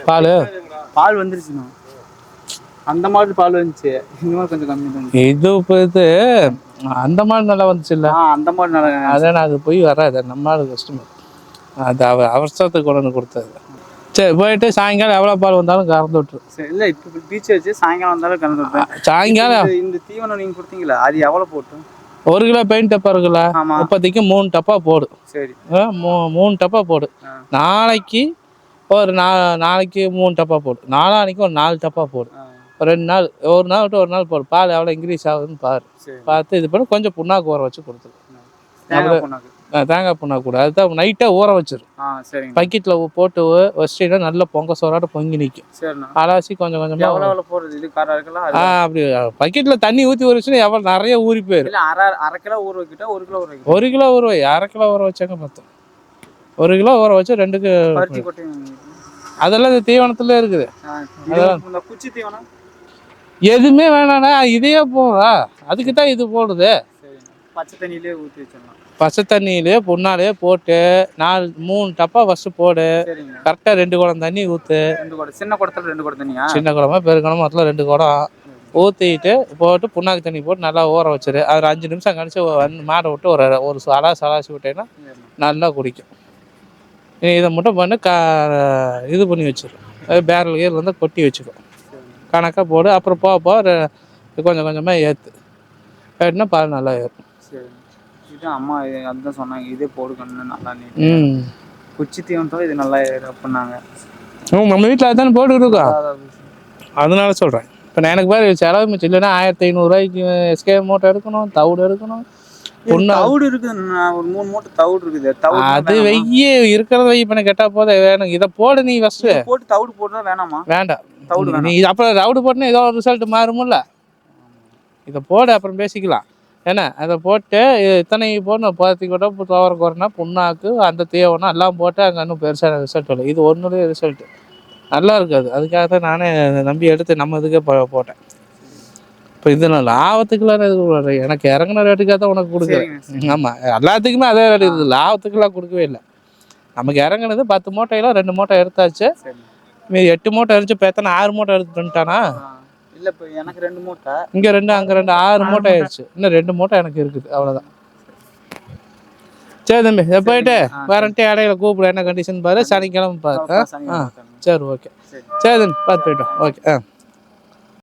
பால் பால் வந்துருச்சுண்ணா. அந்த மாதிரி பால் வந்துச்சு, இந்த மாதிரி கொஞ்சம் கம்மி தான். இது இப்போ இது அந்த மாதிரி நல்லா வந்துச்சு இல்லை? அந்த மாதிரி நல்லா. அதான் அது போய் வராது, நம்ம ஆளு கஸ்டமர் அது அவசரத்துக்கு கொண்டு வந்து கொடுத்தது. சரி போயிட்டு சாயங்காலம் எவ்வளோ பால் வந்தாலும் கறந்து விட்டுரு. சரி இல்லை, இப்போ பீச் வச்சு சாயங்காலம் வந்தாலும் கறந்து விட்டுறேன். சாயங்காலம் இந்த தீவனம் நீங்கள் கொடுத்தீங்களா, அது எவ்வளோ போட்டு? 1 கிலோ பெயிண்ட் டப்பா இருக்குல்ல, இப்போதைக்கு 3 டப்பா போடு. சரி 3 டப்பா போடு. நாளைக்கு ஒரு நாளைக்கு 3 டப்பா போடு. நாளான்னைக்கு ஒரு 4 டப்பா போடு. 2 நாள், ஒரு நாள் விட்டு ஒரு நாள் போடு. பால் எவ்வளோ இன்க்ரீஸ் ஆகுதுன்னு பாரு. பார்த்து இது பண்ணி கொஞ்சம் புண்ணாக்கு ஊற வச்சு கொடுத்துரு. தேங்காய் புண்ணாக்கு கூட அதுதான் நைட்டாக ஊற வச்சிரு. பக்கெட்டில் போட்டு வச்சிட்டீங்கன்னா நல்லா பொங்க சோறாட்ட பொங்கி நிற்கும். அலாசி கொஞ்சம் கொஞ்சமாக அப்படி பக்கெட்டில் தண்ணி ஊற்றி ஊற வச்சுன்னா எவ்வளோ நிறைய ஊறி போயிடும். 1/2 கிலோ ஊற வைக்கிட்டா 1 கிலோ ஊற 1 கிலோ ஊற வை. 1/2 கிலோ ஊற வச்சாங்க மொத்தம் 1 கிலோ ஊற வச்சு 2க்கு அதெல்லாம் இந்த தீவனத்துல இருக்குது. குச்சி தீவனம் எதுவுமே வேணாண்ணா, இதையே போதா, அதுக்கு தான் இது போடுது. பச்சை தண்ணியிலே ஊற்றி வச்சிடலாம். பச்சை தண்ணியிலே பொண்ணாலே போட்டு 3 டப்பா ஃபஸ்ட்டு போடு. கரெக்டாக 2 குடம் தண்ணி ஊற்று. சின்ன குடத்துல 2 குடம் தண்ணியா? சின்ன குடமா பெரு குடமா அதில் 2 குடம் ஊற்றிட்டு போட்டு புண்ணாக்கு தண்ணி போட்டு நல்லா ஊற வச்சிரு. அது 5 நிமிஷம் கழிச்சு மாடை விட்டு ஒரு அலாசி விட்டேன்னா நல்லா குடிக்கும். இதை மட்டும் பண்ணி இது பண்ணி வச்சிரு. பேரல் கீரல் வந்து கொட்டி வச்சுக்கோ, கணக்காக போடு. அப்புறம் போக கொஞ்சம் கொஞ்சமாக ஏற்றுனா பால் நல்லா ஏறும். இது அம்மா அதுதான் சொன்னாங்க, இதே போடுக்கணும்னு நல்லா. குச்சி தீவனத்தோட இது நல்லா பண்ணாங்க. நம்ம வீட்டில் அதுதானே போட்டுருக்கோம், அதனால சொல்கிறேன். இப்போ நான் எனக்கு பாரு செலவு மிச்சம் இல்லைன்னா 1500 ரூபாய்க்கு எஸ்கே மூட்டை எடுக்கணும், தவிடு எடுக்கணும். தவிடு இருக்குது, ஒரு 3 மூட்டை தவிடு இருக்குது. அது வெய்ய இருக்கிறத வெய்ய பண்ண கேட்டா போத வேணும். இதை போடு நீ ஃபர்ஸ்ட் போட்டு தவிடு போடுறா வேணாமா? வேண்டாம் தவிடு நீ அப்புறம் தவிடு போட்டுனா ஏதோ ஒரு ரிசல்ட் மாறும்ல. இதை போடு அப்புறம் பேசிக்கலாம். ஏன்னா அதை போட்டு இத்தனை போடணும், 10 கூட துவர குறைனா புண்ணாக்கு அந்த தீவனம் எல்லாம் போட்டு அங்கே இன்னும் பெருசான ரிசல்ட் இல்லை. இது ஒன்றுடைய ரிசல்ட் நல்லா இருக்காது. அதுக்காக தான் நானே நம்பி எடுத்து நம்ம இதுக்கே போட்டேன். இப்போ இது நான் லாபத்துக்குலாம் இது எனக்கு இறங்கின ரேட்டுக்காக தான் உனக்கு கொடுக்குறேன். ஆமாம், எல்லாத்துக்குமே அதே ரேட்டு இருக்குது, லாபத்துக்குலாம் கொடுக்கவே இல்லை. நமக்கு இறங்கினது 10 மூட்டையில் 2 மூட்டை எடுத்தாச்சு. மீதி 8 மூட்டை எடுத்து பேத்தனா 6 மூட்டை எடுத்துட்டானா? இல்லை, இப்போ எனக்கு 2 மூட்டை, இங்கே 2 அங்கே 2 6 மூட்டை ஆயிடுச்சு. இன்னும் 2 மூட்டை எனக்கு இருக்குது, அவ்வளோதான். சரி தம்பி, இதை போயிட்டு வேறன்ட்டு இடையில கூப்பிடு, என்ன கண்டிஷன் பாரு, சனிக்கிழமை பாரு. சரி ஓகே, சரி தம்பி பார்த்து போயிட்டோம். ஓகே